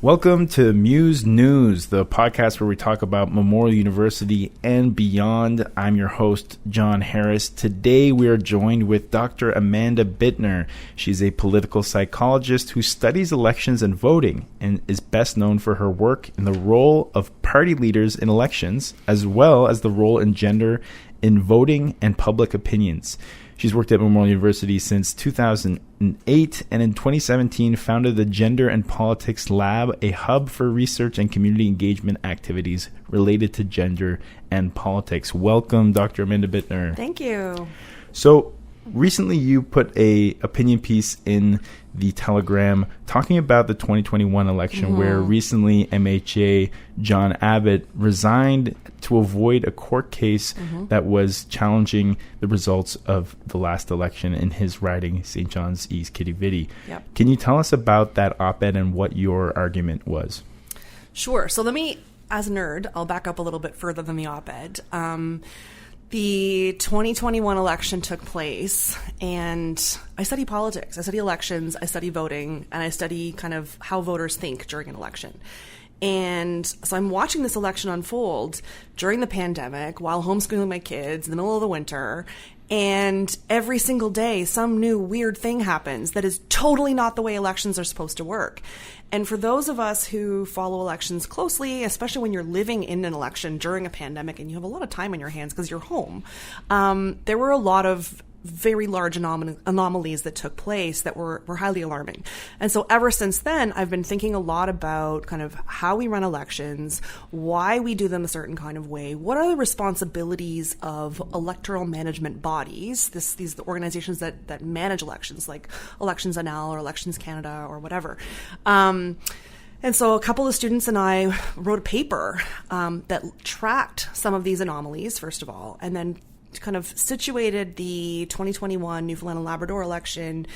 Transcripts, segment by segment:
Welcome to Muse News, the podcast where we talk about Memorial University and beyond. I'm your host, John Harris. Today we are joined with Dr. Amanda Bittner. She's a political psychologist who studies elections and voting and is best known for her work in the role of party leaders in elections, as well as the role in gender in voting and public opinions. She's worked at Memorial University since 2008 and in 2017 founded the Gender and Politics Lab, a hub for research and community engagement activities related to gender and politics. Welcome, Dr. Amanda Bittner. Thank you. So recently you put a opinion piece in the Telegram talking about the 2021 election where recently MHA John Abbott resigned to avoid a court case that was challenging the results of the last election in his riding, St. John's East Quidi-Vidi. Yep. Can you tell us about that op-ed and what your argument was? Sure. So let me, as a nerd, I'll back up a little bit further than the op-ed. The 2021 election took place, and I study politics, I study elections, I study voting, and I study kind of how voters think during an election. And so I'm watching this election unfold during the pandemic while homeschooling my kids in the middle of the winter. And every single day, some new weird thing happens that is totally not the way elections are supposed to work. And for those of us who follow elections closely, especially when you're living in an election during a pandemic and you have a lot of time on your hands because you're home, there were a lot of very large anomalies that took place that were highly alarming. And so ever since then, I've been thinking a lot about kind of how we run elections, why we do them a certain kind of way, what are the responsibilities of electoral management bodies, these organizations that manage elections, like Elections NL or Elections Canada or whatever. And so a couple of students and I wrote a paper that tracked some of these anomalies, first of all, and then kind of situated the 2021 Newfoundland and Labrador election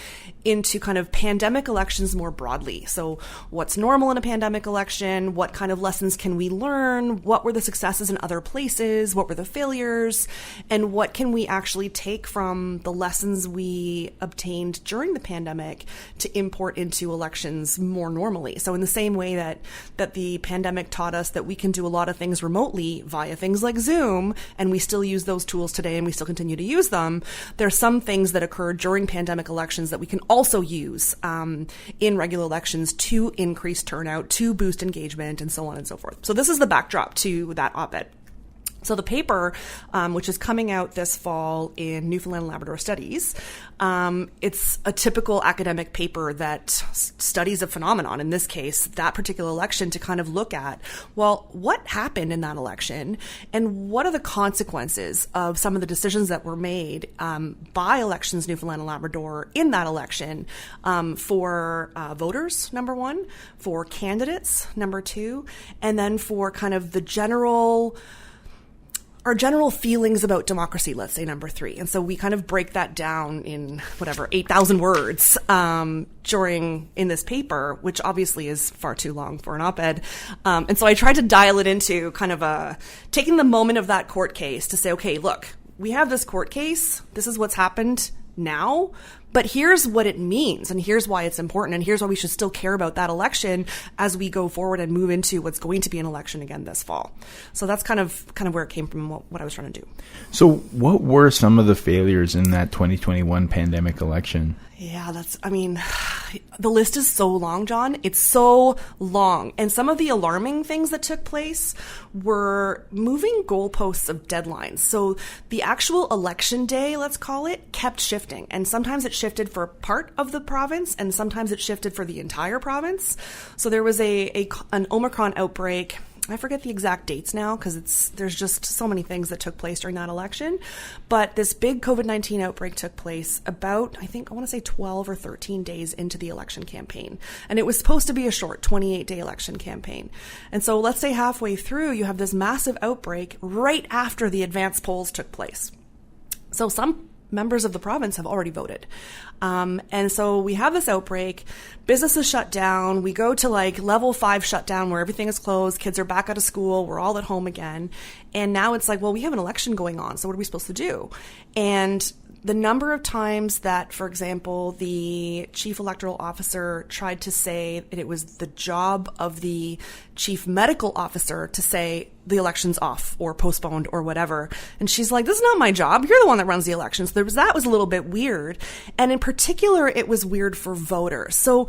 into kind of pandemic elections more broadly. So what's normal in a pandemic election? What kind of lessons can we learn? What were the successes in other places? What were the failures? And what can we actually take from the lessons we obtained during the pandemic to import into elections more normally? So in the same way that the pandemic taught us that we can do a lot of things remotely via things like Zoom, and we still use those tools today and we still continue to use them, there are some things that occurred during pandemic elections that we can also use in regular elections to increase turnout, to boost engagement, and so on and so forth. So this is the backdrop to that op-ed. So the paper, which is coming out this fall in Newfoundland and Labrador Studies, it's a typical academic paper that studies a phenomenon, in this case, that particular election, to kind of look at, well, what happened in that election and what are the consequences of some of the decisions that were made by Elections Newfoundland and Labrador in that election for voters, number one, for candidates, number two, and then for kind of our general feelings about democracy, let's say, number three. And so we kind of break that down in 8,000 words in this paper, which obviously is far too long for an op-ed. And so I tried to dial it into kind of taking the moment of that court case to say, okay, look, we have this court case. This is what's happened now. But here's what it means, and here's why it's important, and here's why we should still care about that election as we go forward and move into what's going to be an election again this fall. So that's kind of where it came from, what I was trying to do. So what were some of the failures in that 2021 pandemic election? Yeah, the list is so long, John. It's so long. And some of the alarming things that took place were moving goalposts of deadlines. So the actual election day, let's call it, kept shifting. And sometimes it shifted for part of the province, and sometimes it shifted for the entire province. So there was an Omicron outbreak. I forget the exact dates now because there's just so many things that took place during that election. But this big COVID-19 outbreak took place about, I want to say 12 or 13 days into the election campaign. And it was supposed to be a short 28-day election campaign. And so let's say halfway through, you have this massive outbreak right after the advance polls took place. So some members of the province have already voted. And so we have this outbreak, businesses shut down, we go to level 5 shutdown where everything is closed, kids are back out of school, we're all at home again. And now it's we have an election going on, so what are we supposed to do? And the number of times that, for example, the chief electoral officer tried to say that it was the job of the chief medical officer to say the election's off or postponed or whatever. And she's like, this is not my job. You're the one that runs the elections. That was a little bit weird. And in particular, it was weird for voters. So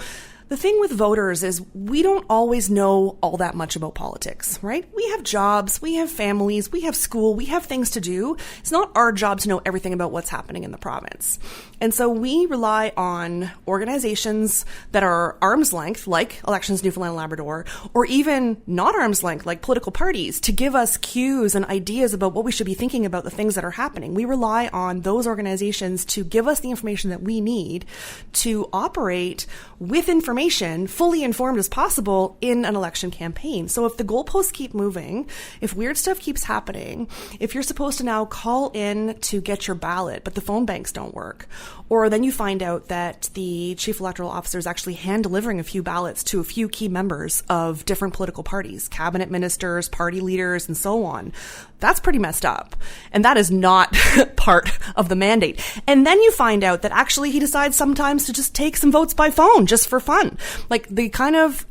the thing with voters is we don't always know all that much about politics, right? We have jobs, we have families, we have school, we have things to do. It's not our job to know everything about what's happening in the province. And so we rely on organizations that are arm's length, like Elections Newfoundland and Labrador, or even not arm's length, like political parties, to give us cues and ideas about what we should be thinking about the things that are happening. We rely on those organizations to give us the information that we need to operate with information, fully informed as possible in an election campaign. So if the goalposts keep moving, if weird stuff keeps happening, if you're supposed to now call in to get your ballot, but the phone banks don't work, or then you find out that the chief electoral officer is actually hand delivering a few ballots to a few key members of different political parties, cabinet ministers, party leaders, and so on, that's pretty messed up. And that is not part of the mandate. And then you find out that actually he decides sometimes to just take some votes by phone just for fun. Like the kind of,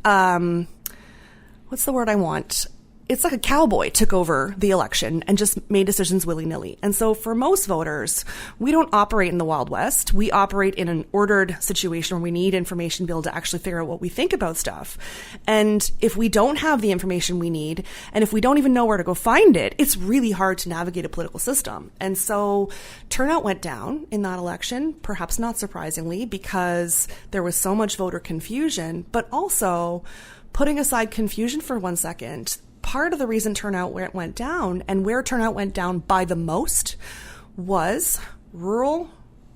what's the word I want? It's like a cowboy took over the election and just made decisions willy-nilly. And so for most voters, we don't operate in the Wild West. We operate in an ordered situation where we need information to be able to actually figure out what we think about stuff. And if we don't have the information we need, and if we don't even know where to go find it, it's really hard to navigate a political system. And so turnout went down in that election, perhaps not surprisingly, because there was so much voter confusion, but also putting aside confusion for 1 second, part of the reason turnout went down, and where turnout went down by the most, was rural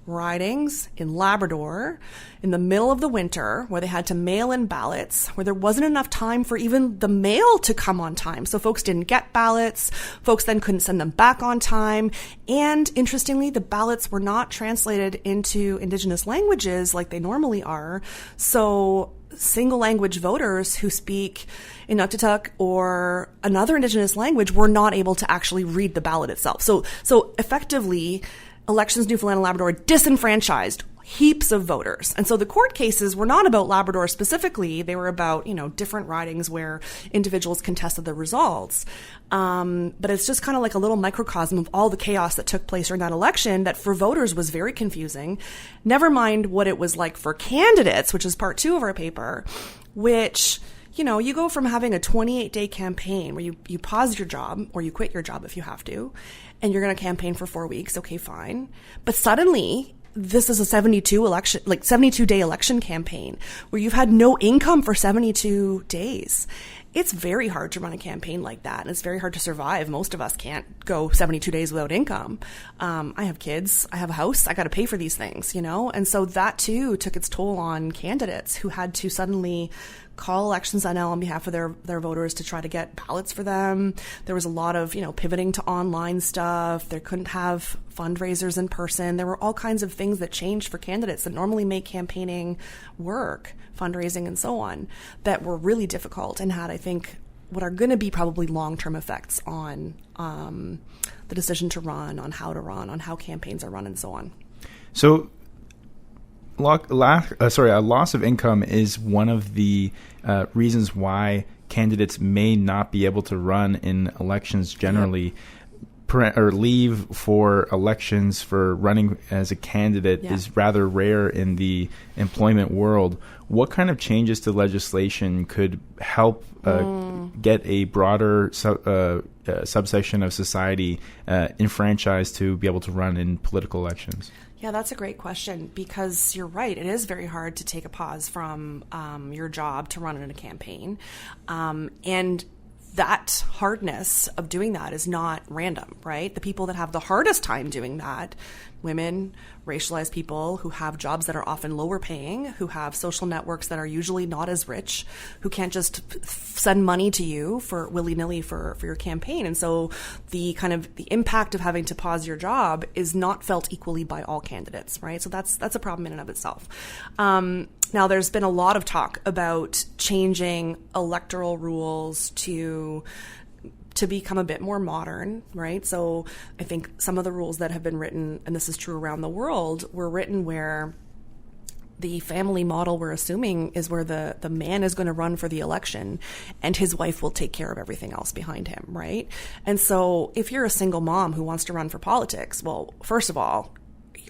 ridings in Labrador in the middle of the winter, where they had to mail in ballots, where there wasn't enough time for even the mail to come on time. So folks didn't get ballots. Folks then couldn't send them back on time. And interestingly, the ballots were not translated into Indigenous languages like they normally are. So single language voters who speak Inuktitut or another Indigenous language were not able to actually read the ballot itself. So effectively, Elections Newfoundland and Labrador disenfranchised heaps of voters. And so the court cases were not about Labrador specifically. They were about, different ridings where individuals contested the results. But it's just kind of like a little microcosm of all the chaos that took place during that election that for voters was very confusing. Never mind what it was like for candidates, which is part 2 of our paper, which, you go from having a 28-day campaign where you pause your job or you quit your job if you have to, and you're going to campaign for 4 weeks. Okay, fine. But suddenly this is a 72-day election campaign where you've had no income for 72 days. It's very hard to run a campaign like that, and it's very hard to survive. Most of us can't go 72 days without income. I have kids, I have a house, I got to pay for these things, and so that too took its toll on candidates who had to suddenly call Elections NL on behalf of their voters to try to get ballots for them. There was a lot of, pivoting to online stuff. They couldn't have fundraisers in person. There were all kinds of things that changed for candidates that normally make campaigning work, fundraising and so on, that were really difficult and had, I think, what are going to be probably long-term effects on the decision to run, on how campaigns are run and so on. So a loss of income is one of the reasons why candidates may not be able to run in elections generally. Or leave for elections for running as a candidate is rather rare in the employment world. What kind of changes to legislation could help get a broader subsection of society enfranchised to be able to run in political elections? Yeah, that's a great question, because you're right. It is very hard to take a pause from your job to run in a campaign. And that hardness of doing that is not random, right? The people that have the hardest time doing that, women, racialized people who have jobs that are often lower paying, who have social networks that are usually not as rich, who can't just send money to you for willy-nilly for your campaign. And so the impact of having to pause your job is not felt equally by all candidates, right? So that's a problem in and of itself. Now, there's been a lot of talk about changing electoral rules to to become a bit more modern, right? So I think some of the rules that have been written, and this is true around the world, were written where the family model we're assuming is where the man is going to run for the election and his wife will take care of everything else behind him, right? And so if you're a single mom who wants to run for politics, well, first of all,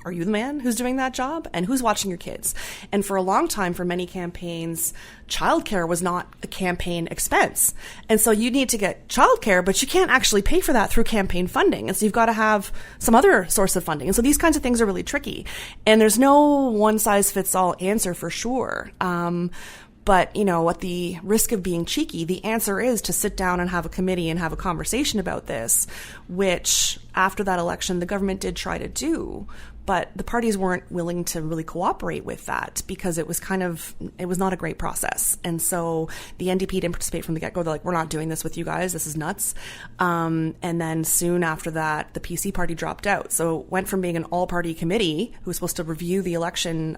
are you the man who's doing that job? And who's watching your kids? And for a long time, for many campaigns, childcare was not a campaign expense. And so you need to get childcare, but you can't actually pay for that through campaign funding. And so you've got to have some other source of funding. And so these kinds of things are really tricky. And there's no one size fits all answer for sure. But, you know, at the risk of being cheeky, the answer is to sit down and have a committee and have a conversation about this, which after that election, the government did try to do. But the parties weren't willing to really cooperate with that because it was not a great process. And so the NDP didn't participate from the get-go. They're like, we're not doing this with you guys. This is nuts. And then soon after that, the PC party dropped out. So it went from being an all-party committee who was supposed to review the election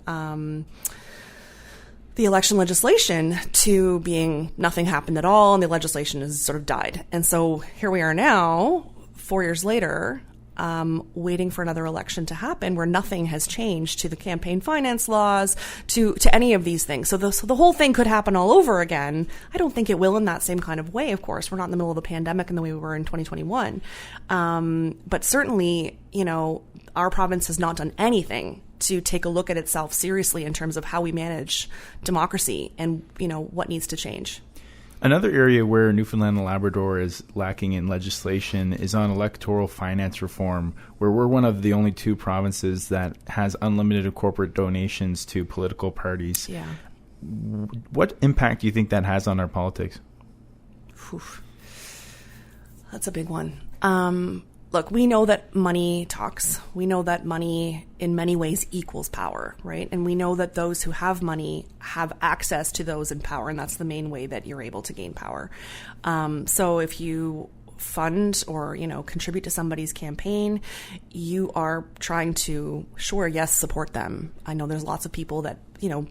legislation to being nothing happened at all, and the legislation has sort of died. And so here we are now, 4 years later, waiting for another election to happen where nothing has changed to the campaign finance laws, to any of these things. So the whole thing could happen all over again. I don't think it will in that same kind of way, of course. We're not in the middle of a pandemic in the way we were in 2021. But certainly, you know, our province has not done anything to take a look at itself seriously in terms of how we manage democracy and, you know, what needs to change. Another area where Newfoundland and Labrador is lacking in legislation is on electoral finance reform, where we're one of the only two provinces that has unlimited corporate donations to political parties. Yeah. What impact do you think that has on our politics? Oof. That's a big one. Look, we know that money talks. We know that money in many ways equals power, right? And we know that those who have money have access to those in power, and that's the main way that you're able to gain power. So if you fund or, you know, contribute to somebody's campaign, you are trying to, sure, yes, support them. I know there's lots of people that, you know,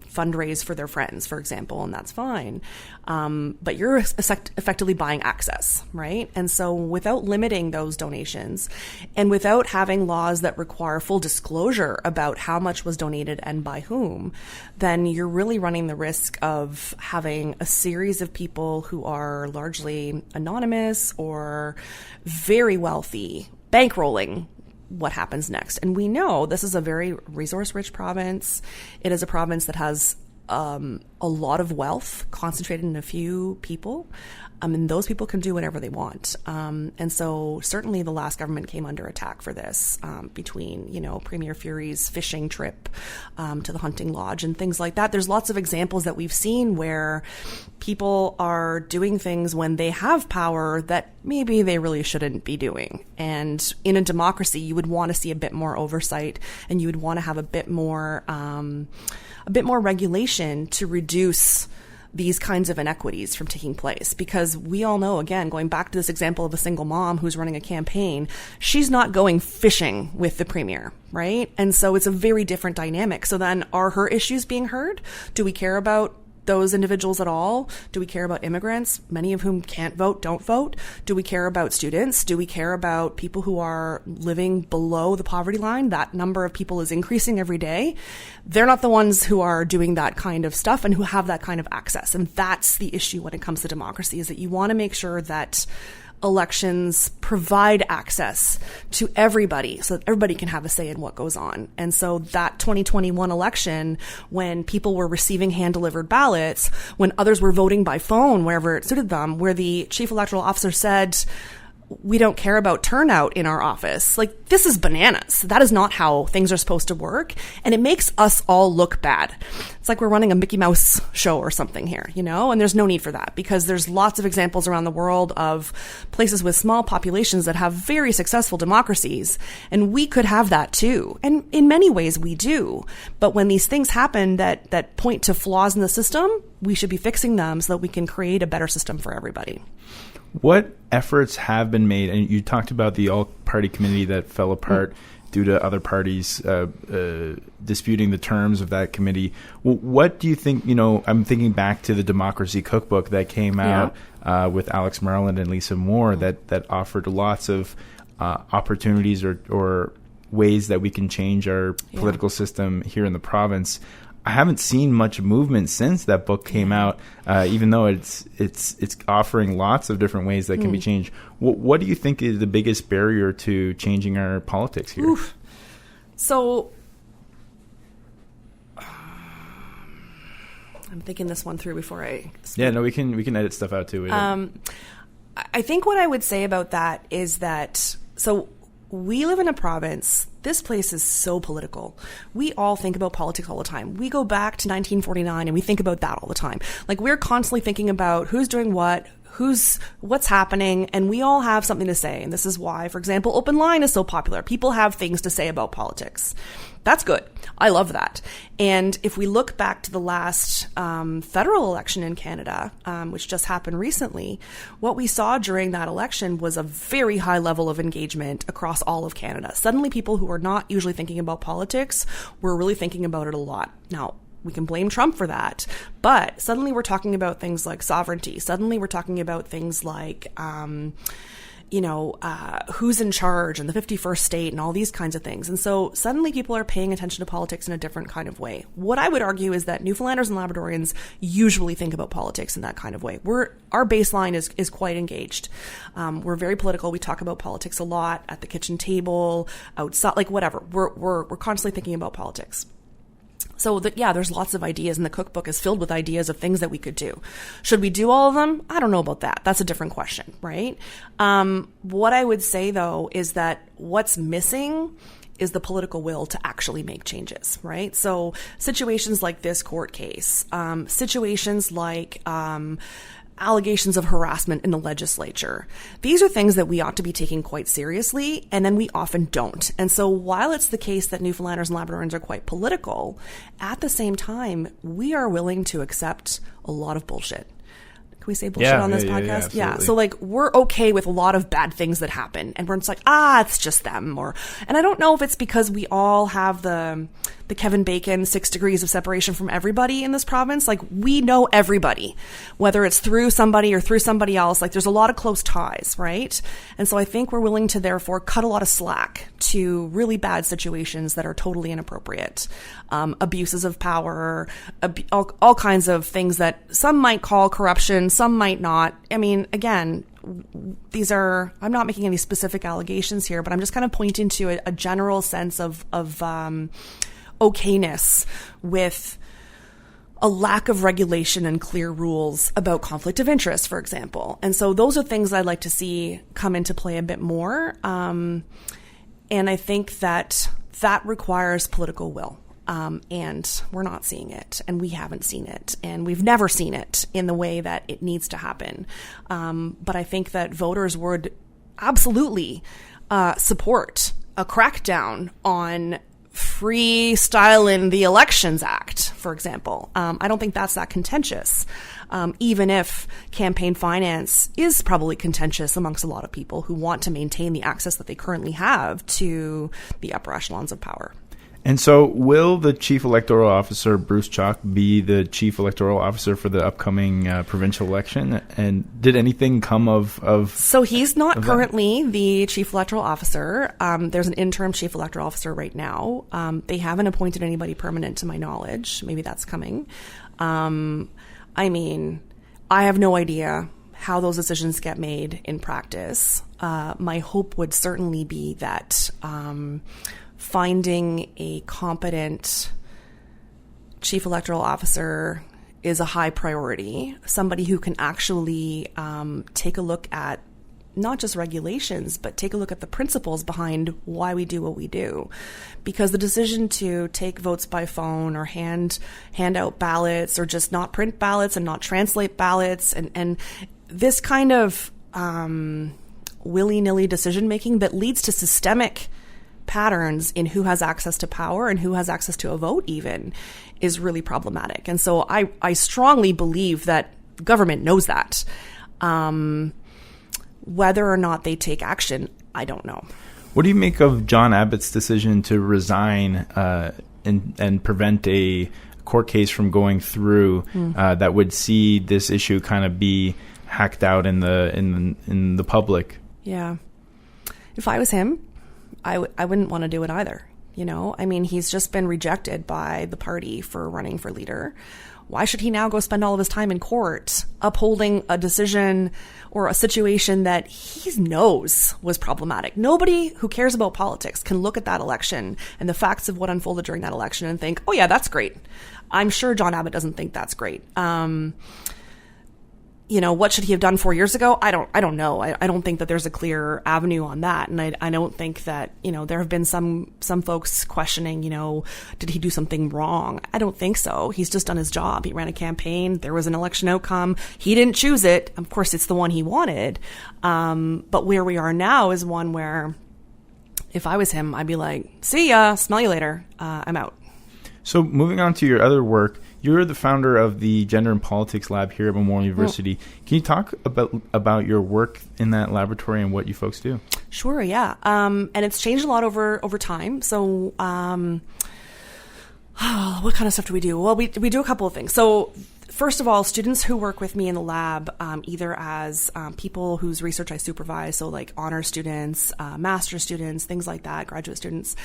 fundraise for their friends, for example, and that's fine. But you're effectively buying access, right? And so without limiting those donations and without having laws that require full disclosure about how much was donated and by whom, then you're really running the risk of having a series of people who are largely anonymous or very wealthy bankrolling what happens next. And we know this is a very resource-rich province. It is a province that has a lot of wealth concentrated in a few people. And those people can do whatever they want. And so certainly the last government came under attack for this, between, you know, Premier Fury's fishing trip to the hunting lodge and things like that. There's lots of examples that we've seen where people are doing things when they have power that maybe they really shouldn't be doing. And in a democracy, you would want to see a bit more oversight, and you would want to have a bit more regulation to reduce these kinds of inequities from taking place. Because we all know, again, going back to this example of a single mom who's running a campaign, she's not going fishing with the premier, right? And so it's a very different dynamic. So then are her issues being heard? Do we care about those individuals at all? Do we care about immigrants, many of whom can't vote, don't vote? Do we care about students? Do we care about people who are living below the poverty line? That number of people is increasing every day. They're not the ones who are doing that kind of stuff and who have that kind of access. And that's the issue when it comes to democracy, is that you want to make sure that elections provide access to everybody so that everybody can have a say in what goes on. And so that 2021 election, when people were receiving hand-delivered ballots, when others were voting by phone wherever it suited them, where the chief electoral officer said, we don't care about turnout in our office. Like, this is bananas. That is not how things are supposed to work. And it makes us all look bad. It's like we're running a Mickey Mouse show or something here, you know, and there's no need for that, because there's lots of examples around the world of places with small populations that have very successful democracies. And we could have that too. And in many ways we do. But when these things happen that point to flaws in the system, we should be fixing them so that we can create a better system for everybody. What efforts have been made? And you talked about the all-party committee that fell apart. due to other parties disputing the terms of that committee. What do you think? I'm thinking back to the Democracy Cookbook that came out with Alex Maryland and Lisa Moore that offered lots of opportunities or ways that we can change our political system here in the province. I haven't seen much movement since that book came out, even though it's offering lots of different ways that can be changed. What do you think is the biggest barrier to changing our politics here? Oof. So I'm thinking this one through before I speak. Yeah, no, we can edit stuff out too. I think what I would say about that is that we live in a province. This place is so political. We all think about politics all the time. We go back to 1949 and we think about that all the time. Like, we're constantly thinking about who's doing what's happening, and we all have something to say. And this is why, for example, Open Line is so popular. People have things to say about politics. That's good. I love that. And if we look back to the last federal election in Canada, which just happened recently, what we saw during that election was a very high level of engagement across all of Canada. Suddenly, people who are not usually thinking about politics were really thinking about it a lot. Now, we can blame Trump for that, but suddenly we're talking about things like sovereignty. Suddenly we're talking about things like, who's in charge and the 51st state and all these kinds of things. And so suddenly people are paying attention to politics in a different kind of way. What I would argue is that Newfoundlanders and Labradorians usually think about politics in that kind of way. Our baseline is quite engaged. We're very political. We talk about politics a lot at the kitchen table, outside, like whatever. We're constantly thinking about politics. So there's lots of ideas, and the cookbook is filled with ideas of things that we could do. Should we do all of them? I don't know about that. That's a different question, right? What I would say, though, is that what's missing is the political will to actually make changes, right? So situations like this court case, situations like allegations of harassment in the legislature. These are things that we ought to be taking quite seriously, and then we often don't. And so while it's the case that Newfoundlanders and Labradorians are quite political, at the same time, we are willing to accept a lot of bullshit. Can we say bullshit on this podcast? Yeah. So we're okay with a lot of bad things that happen, and we're just like, it's just them. And I don't know if it's because we all have the Kevin Bacon 6 degrees of separation from everybody in this province. Like, we know everybody, whether it's through somebody or through somebody else. Like, there's a lot of close ties, right? And so I think we're willing to therefore cut a lot of slack to really bad situations that are totally inappropriate. Abuses of power, all kinds of things that some might call corruption, some might not. I mean, again, I'm not making any specific allegations here, but I'm just kind of pointing to a general sense of okayness with a lack of regulation and clear rules about conflict of interest, for example. And so those are things I'd like to see come into play a bit more. And I think that requires political will. And we're not seeing it, and we haven't seen it, and we've never seen it in the way that it needs to happen. But I think that voters would absolutely support a crackdown on freestyling the Elections Act, for example. I don't think that's that contentious, even if campaign finance is probably contentious amongst a lot of people who want to maintain the access that they currently have to the upper echelons of power. And so will the Chief Electoral Officer, Bruce Chalk, be the Chief Electoral Officer for the upcoming provincial election? And did anything come of So he's not currently the Chief Electoral Officer. There's an interim Chief Electoral Officer right now. They haven't appointed anybody permanent to my knowledge. Maybe that's coming. I mean, I have no idea how those decisions get made in practice. My hope would certainly be that finding a competent Chief Electoral Officer is a high priority. Somebody who can actually take a look at not just regulations, but take a look at the principles behind why we do what we do. Because the decision to take votes by phone or hand out ballots, or just not print ballots and not translate ballots, and this kind of willy-nilly decision-making that leads to systemic patterns in who has access to power and who has access to a vote even is really problematic. And so I strongly believe that government knows that. Whether or not they take action, I don't know. What do you make of John Abbott's decision to resign and prevent a court case from going through that would see this issue kind of be hacked out in the public? Yeah. If I was him, I wouldn't want to do it either. You know, I mean, he's just been rejected by the party for running for leader. Why should he now go spend all of his time in court upholding a decision or a situation that he knows was problematic? Nobody who cares about politics can look at that election and the facts of what unfolded during that election and think, oh yeah, that's great. I'm sure John Abbott doesn't think that's great. You know, what should he have done 4 years ago? I don't know. I don't think that there's a clear avenue on that. And I don't think that, you know, there have been some folks questioning, you know, did he do something wrong? I don't think so. He's just done his job. He ran a campaign. There was an election outcome. He didn't choose it. Of course, it's the one he wanted. But where we are now is one where if I was him, I'd be like, see ya, smell you later. I'm out. So moving on to your other work, you're the founder of the Gender and Politics Lab here at Memorial University. Can you talk about your work in that laboratory and what you folks do? Sure, yeah. And it's changed a lot over time. So what kind of stuff do we do? Well, we do a couple of things. So first of all, students who work with me in the lab, either as people whose research I supervise, so like honor students, master students, things like that, graduate students,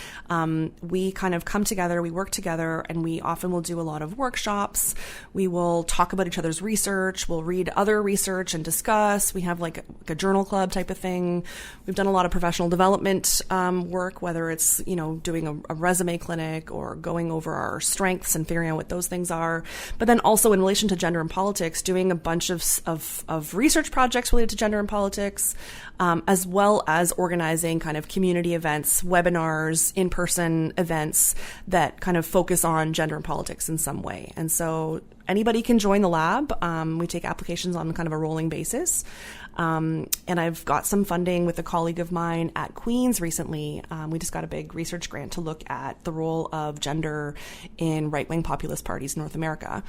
we kind of come together, we work together, and we often will do a lot of workshops. We will talk about each other's research. We'll read other research and discuss. We have like a journal club type of thing. We've done a lot of professional development work, whether it's, you know, doing a resume clinic or going over our strengths and figuring out what those things are. But then also in relation to gender and politics, doing a bunch of research projects related to gender and politics, as well as organizing kind of community events, webinars, in-person events that kind of focus on gender and politics in some way. And so anybody can join the lab. We take applications on kind of a rolling basis. And I've got some funding with a colleague of mine at Queen's recently. We just got a big research grant to look at the role of gender in right-wing populist parties in North America.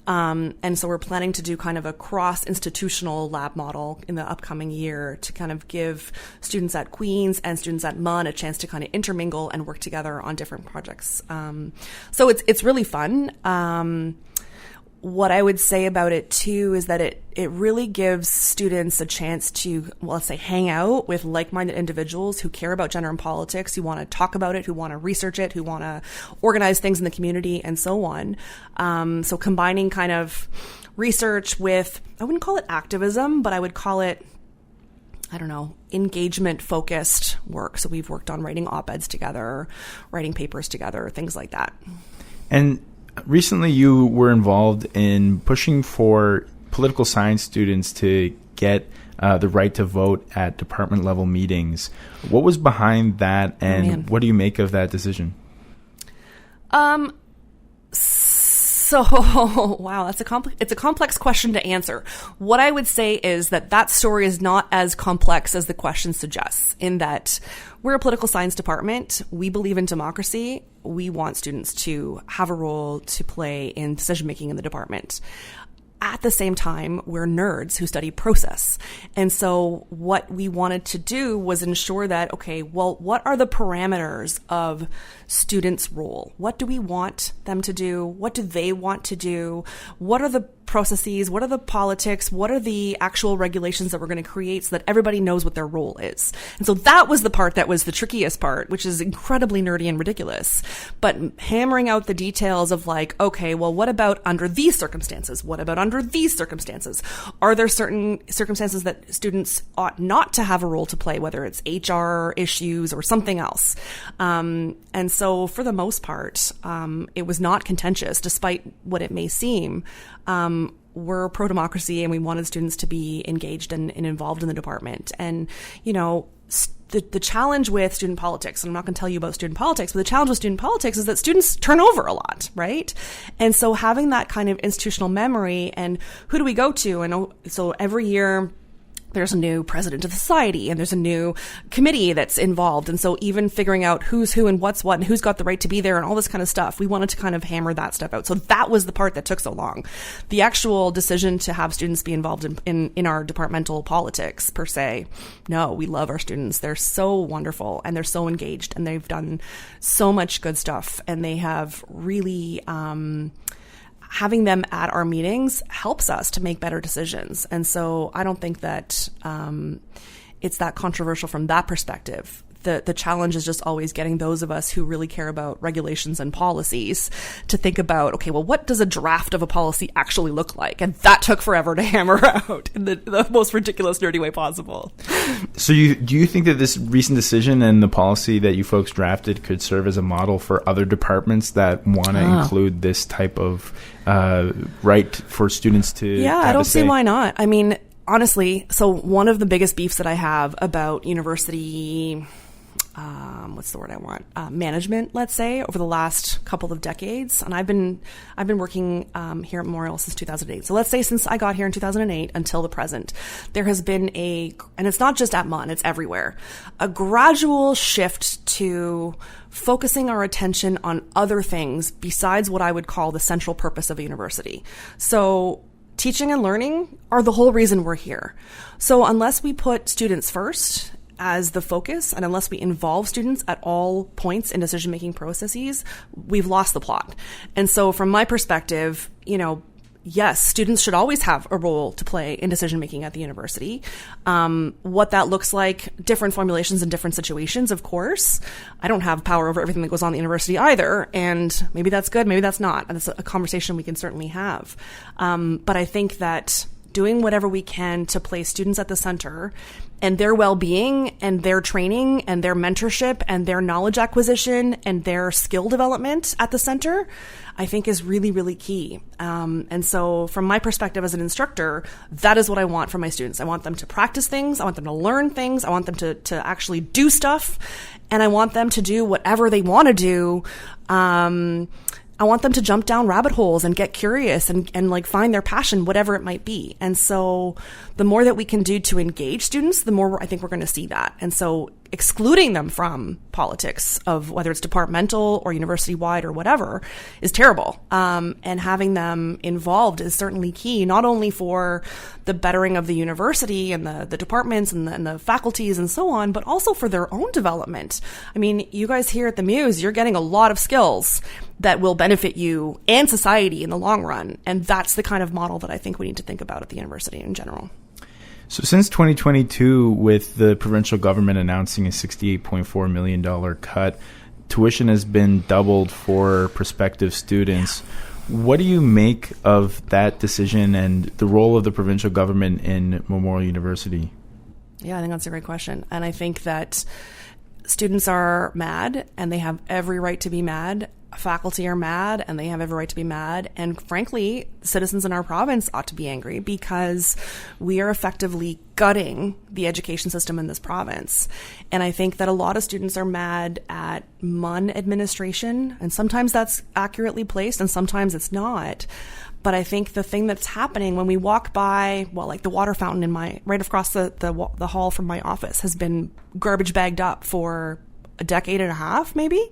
And so we're planning to do kind of a cross-institutional lab model in the upcoming year to kind of give students at Queen's and students at MUN a chance to kind of intermingle and work together on different projects. So it's really fun. What I would say about it too is that it really gives students a chance to, well, let's say, hang out with like-minded individuals who care about gender and politics, who want to talk about it, who want to research it, who want to organize things in the community, and so on. So combining kind of research with, I wouldn't call it activism, but I would call it, I don't know, engagement-focused work. So we've worked on writing op-eds together, writing papers together, things like that. And recently, you were involved in pushing for political science students to get the right to vote at department level meetings. What was behind that, and what do you make of that decision? So, wow, it's a complex question to answer. What I would say is that story is not as complex as the question suggests, in that we're a political science department. We believe in democracy. We want students to have a role to play in decision-making in the department. At the same time, we're nerds who study process. And so what we wanted to do was ensure that, okay, well, what are the parameters of students' role? What do we want them to do? What do they want to do? What are the processes? What are the politics? What are the actual regulations that we're going to create so that everybody knows what their role is? And so that was the part that was the trickiest part, which is incredibly nerdy and ridiculous. But hammering out the details of like, okay, well, what about under these circumstances? What about under these circumstances? Are there certain circumstances that students ought not to have a role to play, whether it's HR issues or something else? And so for the most part, it was not contentious, despite what it may seem. We're pro-democracy, and we wanted students to be engaged and involved in the department. And, you know, the challenge with student politics, and I'm not going to tell you about student politics, but the challenge with student politics is that students turn over a lot, right? And so having that kind of institutional memory, and who do we go to? And so every year there's a new president of the society and there's a new committee that's involved. And so even figuring out who's who and what's what and who's got the right to be there and all this kind of stuff, we wanted to kind of hammer that stuff out. So that was the part that took so long. The actual decision to have students be involved in our departmental politics per se, no, we love our students. They're so wonderful and they're so engaged and they've done so much good stuff, and they have really, having them at our meetings helps us to make better decisions. And so I don't think that it's that controversial from that perspective. The challenge is just always getting those of us who really care about regulations and policies to think about, okay, well, what does a draft of a policy actually look like? And that took forever to hammer out in the most ridiculous, nerdy way possible. So do you think that this recent decision and the policy that you folks drafted could serve as a model for other departments that want to include this type of right for students to Yeah, I don't see why not. I mean, honestly, so one of the biggest beefs that I have about university what's the word I want? Management, let's say, over the last couple of decades. And I've been working here at Memorial since 2008. So let's say since I got here in 2008 until the present, there has been and it's not just at MUN, it's everywhere, a gradual shift to focusing our attention on other things besides what I would call the central purpose of a university. So teaching and learning are the whole reason we're here. So unless we put students first as the focus, and unless we involve students at all points in decision-making processes, we've lost the plot. And so from my perspective, yes, students should always have a role to play in decision-making at the university. What that looks like, different formulations in different situations, of course. I don't have power over everything that goes on at the university either, and maybe that's good, maybe that's not. And that's a conversation we can certainly have. But I think that doing whatever we can to place students at the center and their well-being and their training and their mentorship and their knowledge acquisition and their skill development at the center, I think is really, really key. And so from my perspective as an instructor, that is what I want from my students. I want them to practice things. I want them to learn things. I want them to actually do stuff. And I want them to do whatever they want to do. I want them to jump down rabbit holes and get curious and like find their passion, whatever it might be. And so the more that we can do to engage students, the more I think we're going to see that. And so excluding them from politics of whether it's departmental or university wide or whatever is terrible. And having them involved is certainly key, not only for the bettering of the university and the departments and the faculties and so on, but also for their own development. I mean, you guys here at the Muse, you're getting a lot of skills that will benefit you and society in the long run. And that's the kind of model that I think we need to think about at the university in general. So since 2022, with the provincial government announcing a $68.4 million cut, tuition has been doubled for prospective students. Yeah. What do you make of that decision and the role of the provincial government in Memorial University? Yeah, I think that's a great question. And I think that students are mad, and they have every right to be mad. Faculty are mad, and they have every right to be mad. And frankly, citizens in our province ought to be angry because we are effectively gutting the education system in this province. And I think that a lot of students are mad at MUN administration, and sometimes that's accurately placed and sometimes it's not. But I think the thing that's happening when we walk by, like the water fountain right across the hall from my office has been garbage bagged up for a decade and a half, maybe.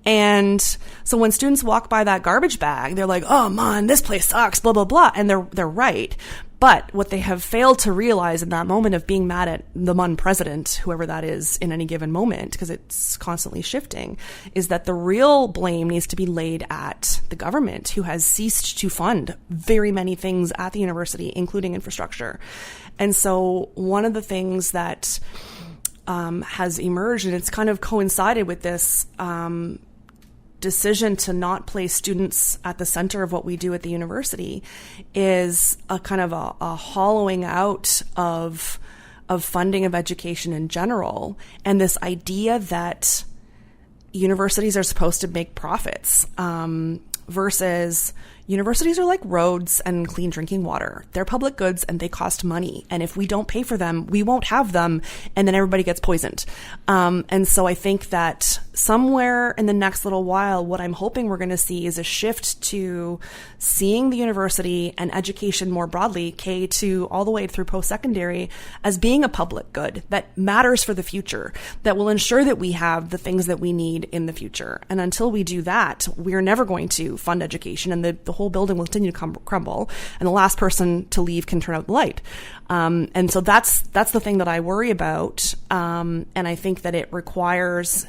And so when students walk by that garbage bag, they're like, oh man, this place sucks, blah, blah, blah. And they're right. But what they have failed to realize in that moment of being mad at the MUN president, whoever that is in any given moment, because it's constantly shifting, is that the real blame needs to be laid at the government, who has ceased to fund very many things at the university, including infrastructure. And so one of the things that has emerged, and it's kind of coincided with this decision to not place students at the center of what we do at the university, is a kind of a hollowing out of funding of education in general, and this idea that universities are supposed to make profits versus universities are like roads and clean drinking water. They're public goods and they cost money. And if we don't pay for them, we won't have them. And then everybody gets poisoned. And so I think that somewhere in the next little while, what I'm hoping we're going to see is a shift to seeing the university and education more broadly, K to all the way through post-secondary, as being a public good that matters for the future, that will ensure that we have the things that we need in the future. And until we do that, we're never going to fund education, and the whole building will continue to crumble, and the last person to leave can turn out the light. And so that's the thing that I worry about. And I think that it requires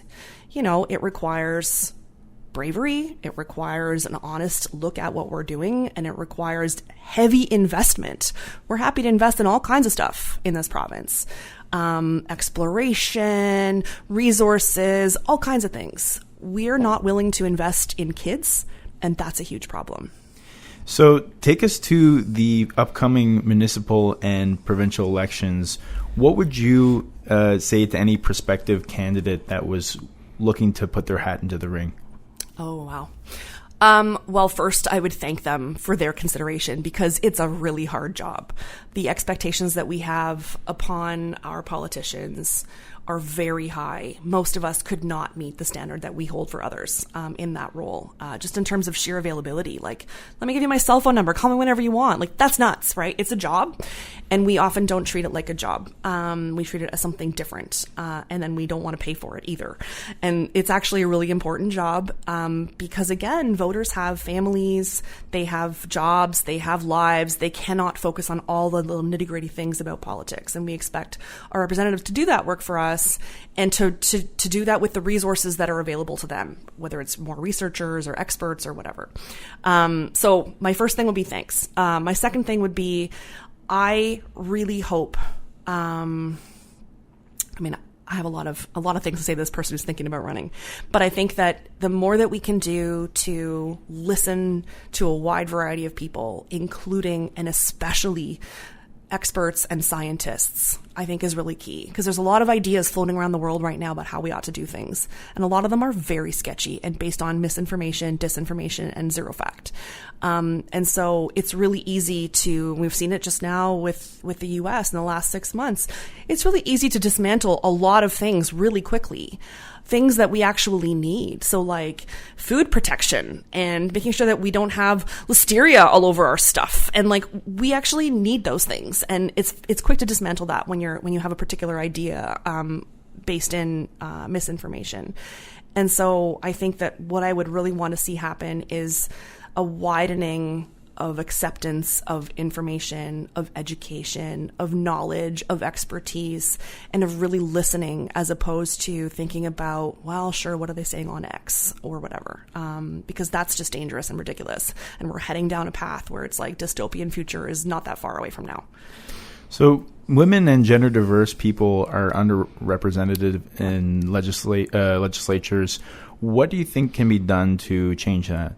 bravery, it requires an honest look at what we're doing, and it requires heavy investment. We're happy to invest in all kinds of stuff in this province. Exploration, resources, all kinds of things. We're not willing to invest in kids, and that's a huge problem. So take us to the upcoming municipal and provincial elections. What would you say to any prospective candidate that was looking to put their hat into the ring? Oh, wow. Well, first, I would thank them for their consideration, because it's a really hard job. The expectations that we have upon our politicians are very high. Most of us could not meet the standard that we hold for others in that role, just in terms of sheer availability. Like, let me give you my cell phone number, call me whenever you want. Like, that's nuts, right? It's a job, and we often don't treat it like a job. We treat it as something different, and then we don't want to pay for it either. And it's actually a really important job because, again, voters have families, they have jobs, they have lives. They cannot focus on all the little nitty-gritty things about politics, and we expect our representatives to do that work for us, and to do that with the resources that are available to them, whether it's more researchers or experts or whatever. So my first thing would be thanks. My second thing would be, I really hope, I have a lot of things to say to this person who's thinking about running, but I think that the more that we can do to listen to a wide variety of people, including and especially experts and scientists, I think is really key, because there's a lot of ideas floating around the world right now about how we ought to do things. And a lot of them are very sketchy and based on misinformation, disinformation, and zero fact. And so it's really easy to, we've seen it just now with the US in the last 6 months, it's really easy to dismantle a lot of things really quickly. Things that we actually need. So like food protection and making sure that we don't have listeria all over our stuff. And like, we actually need those things. And it's quick to dismantle that when you have a particular idea, based in, misinformation. And so I think that what I would really want to see happen is a widening of acceptance of information, of education, of knowledge, of expertise, and of really listening, as opposed to thinking about, well, sure, what are they saying on X or whatever? Because that's just dangerous and ridiculous. And we're heading down a path where it's like dystopian future is not that far away from now. So women and gender diverse people are underrepresented in legislatures. What do you think can be done to change that?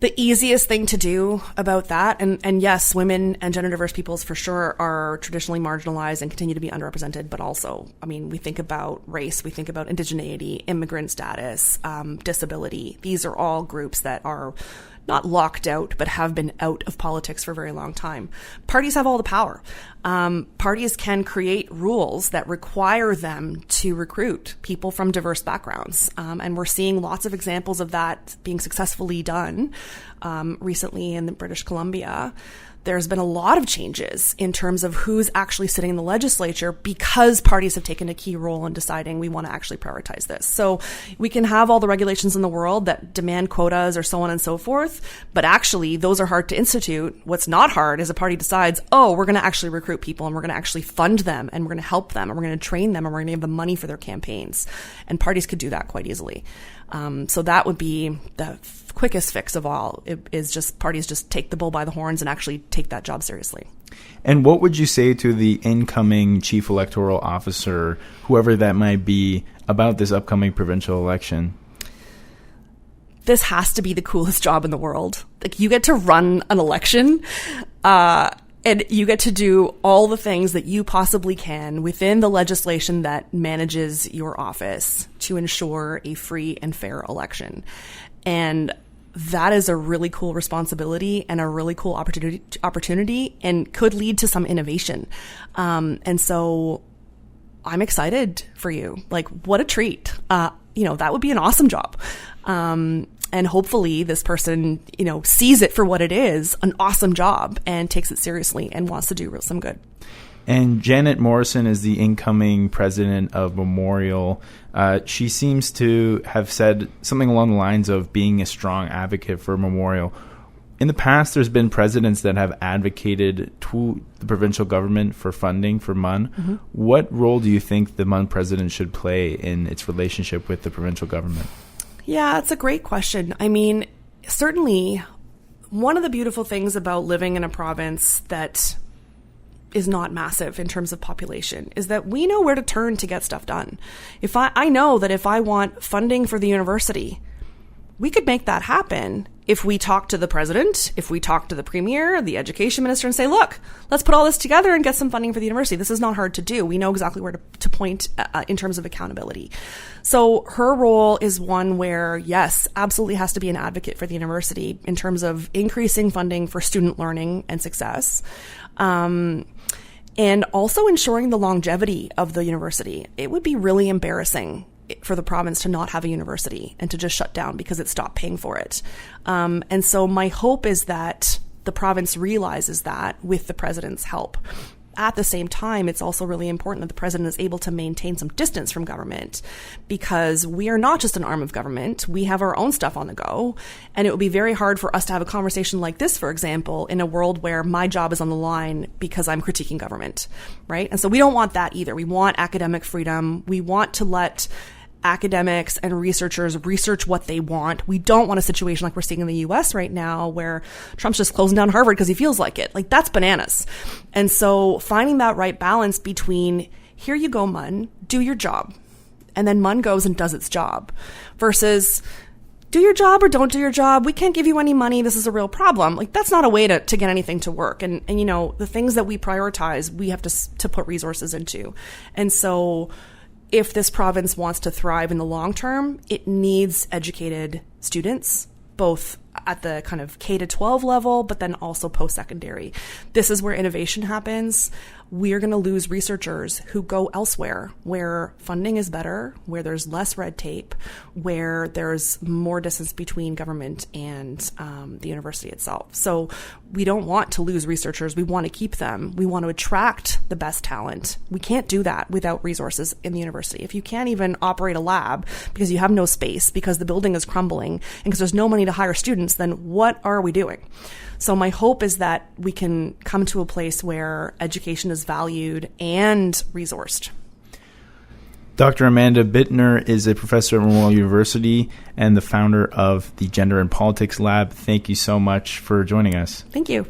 The easiest thing to do about that, and yes, women and gender diverse peoples for sure are traditionally marginalized and continue to be underrepresented, but also, we think about race, we think about indigeneity, immigrant status, disability. These are all groups that are not locked out, but have been out of politics for a very long time. Parties have all the power. Parties can create rules that require them to recruit people from diverse backgrounds. And we're seeing lots of examples of that being successfully done. Recently in British Columbia, there's been a lot of changes in terms of who's actually sitting in the legislature, because parties have taken a key role in deciding we want to actually prioritize this. So we can have all the regulations in the world that demand quotas or so on and so forth, but actually those are hard to institute. What's not hard is a party decides, oh, we're going to actually recruit people, and we're going to actually fund them, and we're going to help them, and we're going to train them, and we're going to give them money for their campaigns. And parties could do that quite easily. So that would be the quickest fix of all, is just parties just take the bull by the horns and actually take that job seriously. And what would you say to the incoming chief electoral officer, whoever that might be, about this upcoming provincial election? This has to be the coolest job in the world. Like, you get to run an election, and you get to do all the things that you possibly can within the legislation that manages your office to ensure a free and fair election. And that is a really cool responsibility and a really cool opportunity, and could lead to some innovation. And so I'm excited for you. Like, what a treat. That would be an awesome job. And hopefully this person, sees it for what it is, an awesome job, and takes it seriously and wants to do some good. And Janet Morrison is the incoming president of Memorial. She seems to have said something along the lines of being a strong advocate for Memorial. In the past, there's been presidents that have advocated to the provincial government for funding for MUN. Mm-hmm. What role do you think the MUN president should play in its relationship with the provincial government? Yeah, that's a great question. I mean, certainly one of the beautiful things about living in a province that is not massive in terms of population is that we know where to turn to get stuff done. If I know that if I want funding for the university, we could make that happen if we talk to the president, if we talk to the premier, the education minister, and say, look, let's put all this together and get some funding for the university. This is not hard to do. We know exactly where to point in terms of accountability. So her role is one where, yes, absolutely has to be an advocate for the university in terms of increasing funding for student learning and success. And also ensuring the longevity of the university. It would be really embarrassing for the province to not have a university and to just shut down because it stopped paying for it. And so my hope is that the province realizes that with the president's help. At the same time, it's also really important that the president is able to maintain some distance from government, because we are not just an arm of government. We have our own stuff on the go. And it would be very hard for us to have a conversation like this, for example, in a world where my job is on the line because I'm critiquing government, right? And so we don't want that either. We want academic freedom. We want to let academics and researchers research what they want. We don't want a situation like we're seeing in the US right now where Trump's just closing down Harvard because he feels like it. Like, that's bananas. And so finding that right balance between, here you go, MUN, do your job. And then MUN goes and does its job, versus do your job or don't do your job. We can't give you any money. This is a real problem. Like, that's not a way to get anything to work. And the things that we prioritize, we have to put resources into. And so if this province wants to thrive in the long term, it needs educated students, both at the kind of K-12 level, but then also post-secondary. This is where innovation happens. We're going to lose researchers who go elsewhere, where funding is better, where there's less red tape, where there's more distance between government and the university itself. So we don't want to lose researchers. We want to keep them. We want to attract the best talent. We can't do that without resources in the university. If you can't even operate a lab because you have no space, because the building is crumbling, and because there's no money to hire students, then what are we doing? So my hope is that we can come to a place where education is valued and resourced. Dr. Amanda Bittner is a professor at Memorial University and the founder of the Gender and Politics Lab. Thank you so much for joining us. Thank you.